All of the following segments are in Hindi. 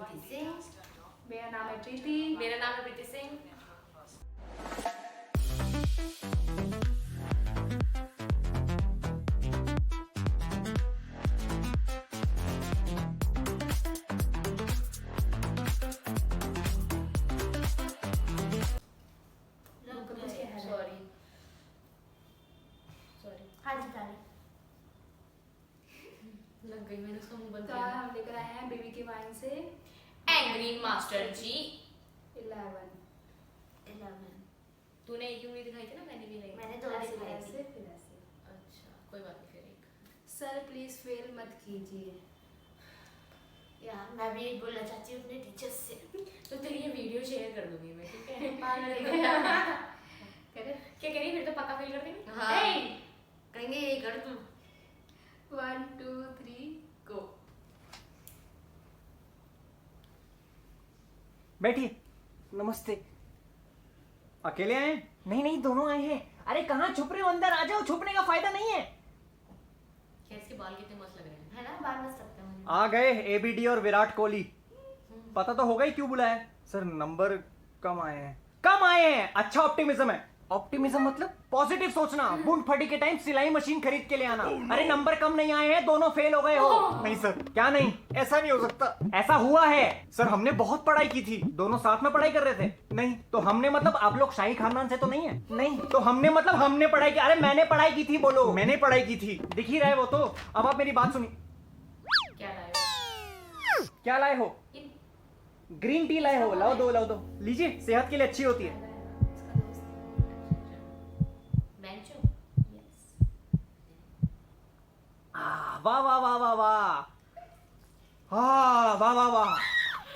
प्रीति सिंह। मेरा नाम है प्रीति। मेरा नाम है प्रीति सिंह। सॉरी हाँ जी ताली। लग गई, मैंने उसका मुंह बंद तो किया। आज हम लेकर आए हैं बेबी के वाइन से एंग्री मास्टर जी। 11। तूने एक मूवी दिखाई थी ना, मैंने भी नहीं। मैंने दो फिर दिखाई ऐसे थी। फिर ऐसे। अच्छा कोई बात नहीं, फिर एक। सर प्लीज फेल मत कीजिए। यार मैं भी बोलना चाहती हूँ अपने टीचर्स से। तो तेरी ये वीडियो शेयर कर दूंगी मैं, ठीक है? करे क्या करिए, फिर तो पक्का फेल कर देंगे। हाँ। Hey! कहेंगे ये कर तू। 1 2 3 गो। बैठिए। नमस्ते। अकेले आए हैं? नहीं नहीं, दोनों आए हैं। अरे कहाँ छुप रहे हो, अंदर आ जाओ, छुपने का फायदा नहीं है। क्या इसके बाल कितने मस्त लग रहे हैं। है ना, बाल मस्त लगते हैं। आ गए एबीडी और विराट कोहली। पता तो होगा ही क्यों बुलाया है। सर नंबर कम आए हैं। कम आए हैं, अच्छा ऑप्टिमिज्म है। ऑप्टिमिज्म मतलब पॉजिटिव सोचना। बूंद फटी के टाइम सिलाई मशीन खरीद के ले आना। अरे नंबर कम नहीं आए हैं, दोनों फेल हो गए हो। नहीं सर। क्या नहीं? ऐसा नहीं हो सकता। ऐसा हुआ है सर, हमने बहुत पढ़ाई की थी, दोनों साथ में पढ़ाई कर रहे थे। नहीं तो हमने मतलब आप लोग शाही खानदान से तो नहीं है? नहीं तो हमने मतलब हमने पढ़ाई की। अरे मैंने पढ़ाई की थी, बोलो। मैंने पढ़ाई की थी, दिख ही रहा है वो तो। अब आप मेरी बात सुनिए। क्या लाए हो? क्या लाए हो? ग्रीन टी लाए हो। लाओ दो लीजिए, सेहत के लिए अच्छी होती है। उसका दोस्त। बेंचो। यस। वाह वाह वाह वाह वाह। हाँ वाह वाह वाह।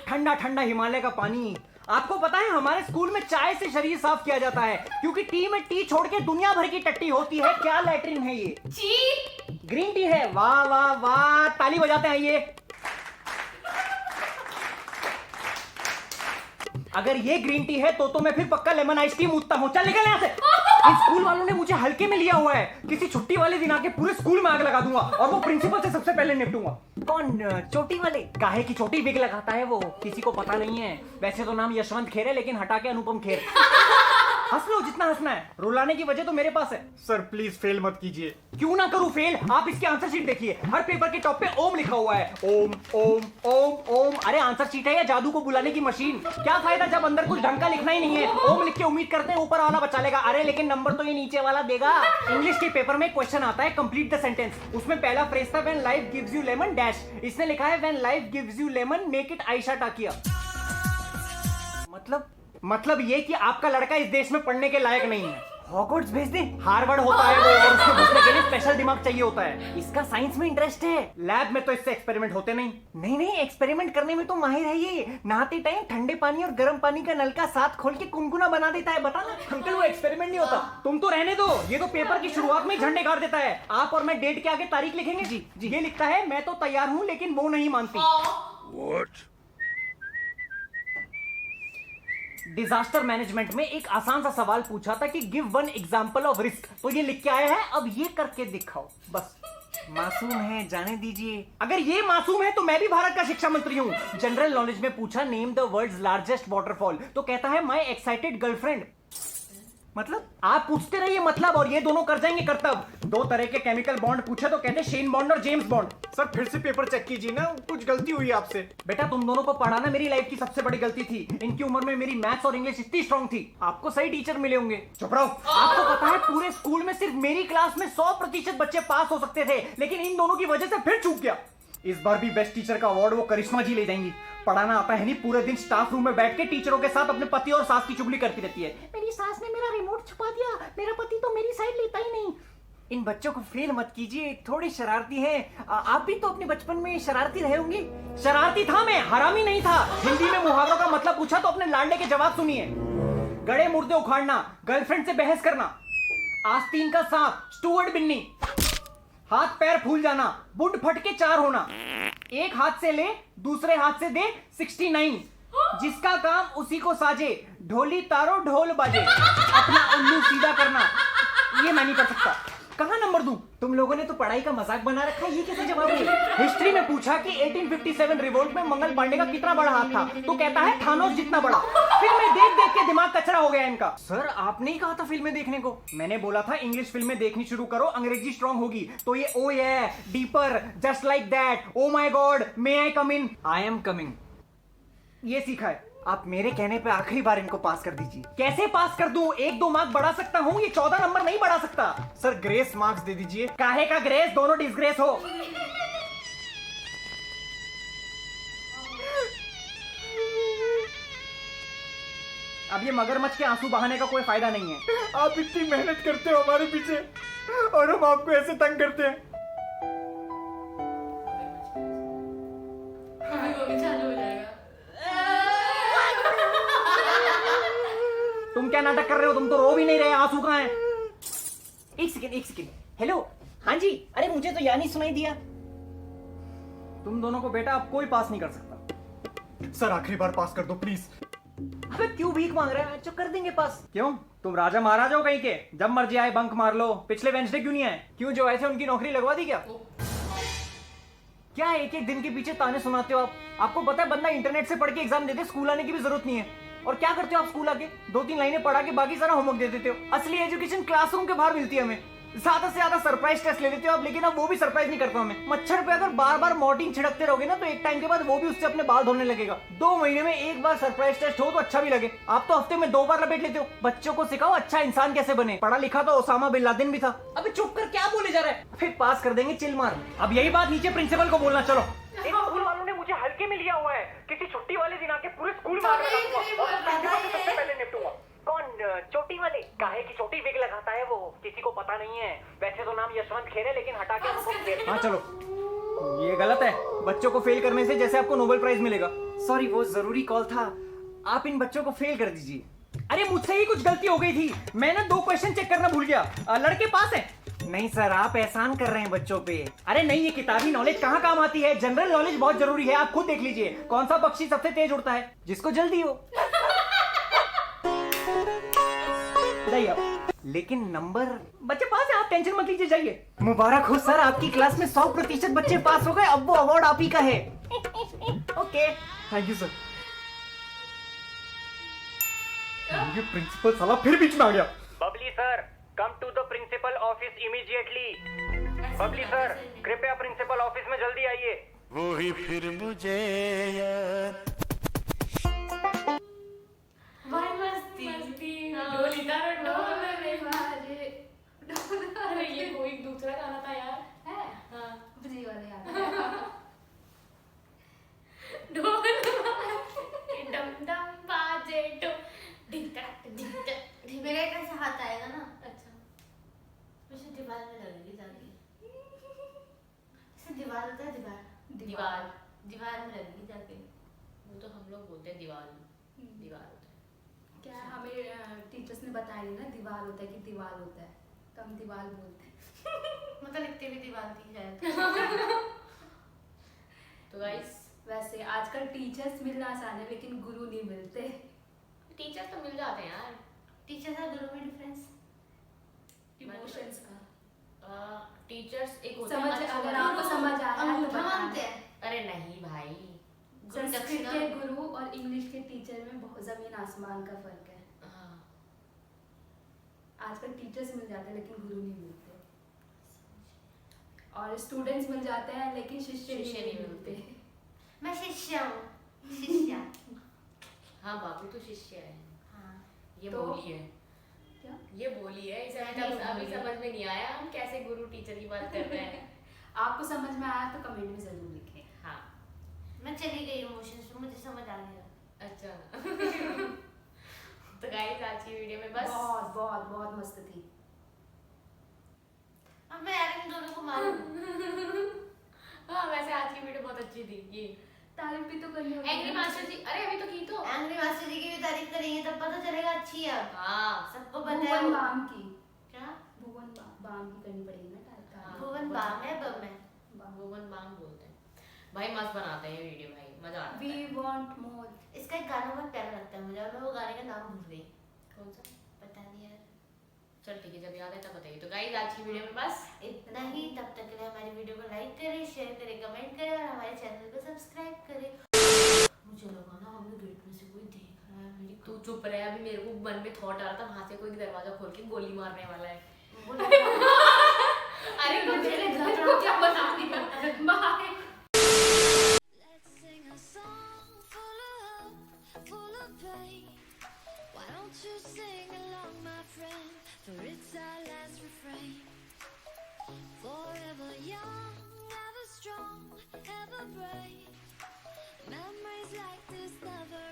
ठंडा ठंडा हिमालय का पानी। आपको पता है हमारे स्कूल में चाय से शरीर साफ किया जाता है, क्योंकि टी में टी छोड़ के दुनिया भर की टट्टी होती है। क्या लैट्रिन है ये? ची। ग्रीन टी है। वाह वाह वाह, ताली बजाते हैं ये। अगर ये ग्रीन टी है तो मैं फिर पक्का लेमन आइस टी मूतता हूँ। चल निकल यहाँ से। इन स्कूल वालों ने मुझे हल्के में लिया हुआ है। किसी छुट्टी वाले दिन आके पूरे स्कूल में आग लगा दूंगा और वो प्रिंसिपल से सबसे पहले निपटूंगा। कौन? चोटी वाले? काहे की चोटी विग लगाता है वो, किसी को पता नहीं है। वैसे तो नाम यशवंत खेर है, लेकिन हटा के अनुपम खेर। हंस लो जितना हंसना है, रुलाने की वजह तो मेरे पास है। सर प्लीज फेल मत कीजिए। क्यों ना करूं फेल? आप इसके आंसर शीट देखिए, हर पेपर के टॉप पे ओम लिखा हुआ है। ओम ओम ओम ओम। अरे आंसर शीट है या जादू को बुलाने की मशीन? क्या फायदा जब अंदर कुछ ढंग का लिखना ही नहीं है। ओम लिख के उम्मीद करते हैं ऊपर वाला बचा लेगा। अरे लेकिन नंबर तो ये नीचे वाला देगा। इंग्लिश के पेपर में क्वेश्चन आता है कंप्लीट द सेंटेंस। उसमें पहला फ्रेज था when life gives you lemon dash. इसने लिखा है when life gives you lemon make it Ayesha Takia. मतलब ये कि आपका लड़का इस देश में पढ़ने के लायक नहीं है। हॉगवर्ट्स भेज दे। हार्वर्ड होता है वो, और उसमें घुसने के लिए स्पेशल दिमाग चाहिए होता है। इसका साइंस में इंटरेस्ट है। लैब में तो इससे एक्सपेरिमेंट होते नहीं। नहीं एक्सपेरिमेंट करने में तो माहिर है ये। नहाते टाइम ठंडे पानी और गर्म पानी का नलका साथ खोल के गुनगुना बना देता है। बता ना अंकल, वो एक्सपेरिमेंट नहीं होता। तुम तो रहने दो, ये तो पेपर की शुरुआत में ही झंडे गाड़ देता है। आप और मैं डेट के आगे तारीख लिखेंगे। जी ये लिखता है मैं तो तैयार हूँ लेकिन वो नहीं मानती। डिजास्टर मैनेजमेंट में एक आसान सा सवाल पूछा था कि give one example of risk, तो ये लिख के आया है, अब ये करके दिखाओ। बस मासूम है, जाने दीजिए। अगर ये मासूम है तो मैं भी भारत का शिक्षा मंत्री हूँ। जनरल नॉलेज में पूछा name the world's largest waterfall, तो कहता है माय एक्साइटेड गर्लफ्रेंड। मतलब आप पूछते रहिए मतलब, और ये दोनों कर जाएंगे करतब। दो तरह के केमिकल बॉन्ड पूछे तो कहते शेन बॉन्ड और जेम्स बॉन्ड। सर फिर से पेपर चेक कीजिए ना, कुछ गलती हुई आपसे। बेटा तुम दोनों को पढ़ाना मेरी लाइफ की सबसे बड़ी गलती थी। इनकी उम्र में मेरी मैथ्स और इंग्लिश इतनी स्ट्रांग थी। आपको सही टीचर मिले होंगे। चुप रहो। आपको पता है पूरे स्कूल में सिर्फ मेरी क्लास में 100% बच्चे पास हो सकते थे, लेकिन इन दोनों की वजह से फिर चूक गया। इस बार भी बेस्ट टीचर का अवार्ड वो करिश्मा जी ले जाएंगी। पढ़ाना आता है नहीं, पूरे दिन स्टाफ रूम में बैठ के टीचरों के साथ अपने पति और सास की चुगली करती रहती है। मेरी सास ने मेरा रिमोट छुपा दिया, मेरा पति तो मेरी साइड लेता ही नहीं। इन बच्चों को फेल मत कीजिए, थोड़ी शरारती हैं। आप भी तो अपने बचपन में शरारती रहे होंगे। शरारती था मैं, हरामी नहीं था। हिंदी में मुहावरों का मतलब पूछा तो अपने लाडले के जवाब सुनिए। गड़े मुर्दे उखाड़ना, गर्लफ्रेंड से बहस करना, आस्तीन का सांप, स्टूवर्ड बिन्नी, हाथ पैर फूल जाना, बुंड फट के 4 होना, एक हाथ से ले दूसरे हाथ से दे 69, जिसका काम उसी को साजे, ढोली तारो ढोल बाजे, अपना उल्लू सीधा करना। ये मैं नहीं कर सकता। कहाँ नंबर दूं? तुम लोगों ने तो पढ़ाई का मजाक बना रखा है, ये कैसे जवाब है? हिस्ट्री में पूछा कि 1857 रिवोल्ट में मंगल पांडे का कितना बड़ा हाथ था, तो कहता है थानोस जितना बड़ा। फिर मैं देख देख के दिमाग कचरा हो गया इनका। सर आपने ही कहा था फिल्में देखने को। मैंने बोला था इंग्लिश फिल्में देखनी शुरू करो, अंग्रेजी स्ट्रांग होगी। तो ये ओ ये deeper, just like that, oh my God, may I come in, I am coming, ये सीखा है। आप मेरे कहने पे आखिरी बार इनको पास कर दीजिए। कैसे पास कर दूं? 1-2 मार्क बढ़ा सकता हूं, ये 14 नंबर नहीं बढ़ा सकता। सर ग्रेस मार्क्स दे दीजिए। काहे का ग्रेस? दोनों डिसग्रेस हो। अब ये मगरमच्छ के आंसू बहाने का कोई फायदा नहीं है। आप इतनी मेहनत करते हो हमारे पीछे और हम आपको ऐसे तंग करते हैं। अभी वो भी चालू हो जाएगा। तुम क्या नाटक कर रहे हो? तुम तो रो भी नहीं रहे, आंसू कहाँ हैं? एक सेकेंड। हेलो, हाँ जी। अरे मुझे तो यानी सुनाई दिया। तुम दोनों को बेटा अब कोई पास नहीं कर सकता। सर आखिरी बार पास कर दो प्लीज। अबे क्यों भीख मांग रहे हैं? जो कर देंगे पास। क्यों? तुम राजा महाराजा हो कहीं के? जब मर्जी आए बंक मार लो। पिछले वेंसडे क्यों नहीं आए? क्यों जो ऐसे उनकी नौकरी लगवा दी क्या? क्या एक एक दिन के पीछे ताने सुनाते हो आप? आपको पता है बंदा इंटरनेट से पढ़ के एग्जाम देते, स्कूल आने की भी जरूरत नहीं है। और क्या करते हो आप स्कूल आके? 2-3 लाइनें पढ़ा के बाकी सारा होमवर्क दे देते हो। असली एजुकेशन क्लासरूम के बाहर मिलती है हमें। ज्यादा से ज्यादा सरप्राइज टेस्ट ले लेते हो आप, लेकिन अब वो भी सरप्राइज नहीं करता हमें। मच्छर पे अगर बार बार मॉर्टिन छिड़कते रहोगे ना, तो एक टाइम के बाद वो भी उससे अपने बाल धोने लगेगा। 2 महीने में एक बार सरप्राइज टेस्ट हो तो अच्छा भी लगे। आप तो हफ्ते में 2 बार लपेट लेते हो। बच्चों को सिखाओ अच्छा इंसान कैसे बने। पढ़ा लिखा तो ओसामा बिन लादेन भी था। अबे चुप कर, क्या बोले जा रहा है? फिर पास कर देंगे चिल मार। अब यही बात नीचे प्रिंसिपल को बोलना। चलो। स्कूल वालों ने मुझे हल्के में लिया हुआ है। किसी छुट्टी वाले दिन आके पूरे स्कूल में सबसे पहले निपटूंगा। कौन? चोटी वाले? काहे की चोटी विग लगाता है वो, किसी को पता नहीं है। वैसे तो नाम यशवंत खेर है, लेकिन हटा के उसको खेर। हाँ चलो, ये गलत है। बच्चों को फेल करने से जैसे आपको नोबेल प्राइज मिलेगा। सॉरी, वो जरूरी कॉल था। आप इन बच्चों को फेल कर दीजिए। अरे मुझसे ही कुछ गलती हो गई थी। मैं ना 2 क्वेश्चन चेक करना भूल गया। लड़के पास है? नहीं सर, आप एहसान कर रहे हैं बच्चों पे। अरे नहीं, ये किताबी नॉलेज कहाँ काम आती है? जनरल नॉलेज बहुत जरूरी है। आप खुद देख लीजिए, कौन सा पक्षी सबसे तेज उड़ता है? जिसको जल्दी हो। लेकिन नंबर बच्चे पास है, आप टेंशन मत लीजिए, जाइए। मुबारक हो सर, आपकी क्लास में 100% बच्चे पास हो गए। अब वो अवार्ड आप ही का है। Okay, thank you sir. ये प्रिंसिपल साला फिर बीच में आ गया। Babli sir, come to the principal office immediately. Babli sir, कृपया प्रिंसिपल ऑफिस में जल्दी आइए। वो ही फिर मुझे यार। भाई मस्ती। डोलीदार ढोल रे मारे। अरे ये कोई दूसरा गाना था यार। है? हाँ। मुझे ये वाला याद है। ढोल डम डम बाजे डो डिंग टक डिंग टक। मेरा एक ऐसा हाथ आएगा ना, अच्छा, मुझे दीवार में लगेगी जाके। जैसे दीवार होता है, दीवार दीवार में लगेगी जाके। वो तो हम लोग बोलते हैं दीवार दीवार होता है। क्या हमें टीचर्स ने बताया नहीं ना, दीवार होता है कि दीवार होता है, तो हम दीवार बोलते हैं। मतलब लिखते भी दीवार थी शायद। तो गाइस, वैसे आजकल टीचर्स मिलना आसान है, लेकिन गुरु नहीं मिलते। टीचर तो मिल जाते हैं यार। टीचर और गुरु में डिफरेंस? इमोशंस का टीचर्स एक होते समझ, हैं, अगर आपको समझ आ रहा है तो अंगूठा बताना। मानते हैं। अरे नहीं भाई, संस्कृत के गुरु और इंग्लिश के टीचर में बहुत जमीन आसमान का फर्क है। हाँ। आजकल टीचर्स मिल जाते हैं लेकिन गुरु नहीं मिलते, और स्टूडेंट्स मिल जाते हैं लेकिन शिष्य नहीं मिलते। मैं शिष्या हूँ। शिष्या। हाँ बाबू तो शिष्य है। हाँ। ये तो- बोली है। क्या? ये बोली है, इसे नहीं अभी बोली। समझ में नहीं आया हम कैसे गुरु टीचर की बात कर रहे हैं। आपको समझ में आया तो कमेंट में जरूर लिखें। हाँ। मैं चली गई इमोशंस में, मुझे समझ आ गया। अच्छा। तो गाइस आज की वीडियो में बस बहुत बहुत बहुत मस्त थी। अब मैं यार इन दोनों को मारूं। हाँ वैसे आज की वीडियो बहुत अच्छी थी। ये तारीफ भी तो करनी होगी। एंग्री मास्टर जी, अरे अभी तो की तो। एंग्री मास्टर जी की भी तारीफ करेंगे तब पता चलेगा अच्छी है। हाँ। सबको पता है भुवन वो। बाम की, क्या? भुवन बाम की करनी पड़ेगी ना तारीफ। हाँ। भुवन बाम है, बम है। भुवन बाम बोलते हैं भाई। मस्त बनाते हैं ये वीडियो भाई, मजा आता वी है। Want more. इसका एक गाना बहुत प्यारा लगता है मुझे, और मैं वो गाने का नाम भूल गई। कौन सा? पता नहीं यार। चल ठीक है, जब याद है तब बताइए। तो गाइस आज की वीडियो में बस इतना ही। तब तक के लिए हमारी वीडियो को लाइक करें, शेयर करें, कमेंट करें और हमारे चैनल को सब्सक्राइब करें। मुझे लगा ना हमें गेट में से कोई देख रहा है। मेरी तू चुप रहे, अभी मेरे को मन में थॉट आ रहा था वहां से कोई दरवाजा खोल के गोली मारने वाला है। अरे मुझे घर क्या बता दिया। Bye. Let's sing a song full of hope, full of pain. Why don't you sing along, my friend? For it's our last refrain. Forever young, ever strong, ever brave. Memories like this never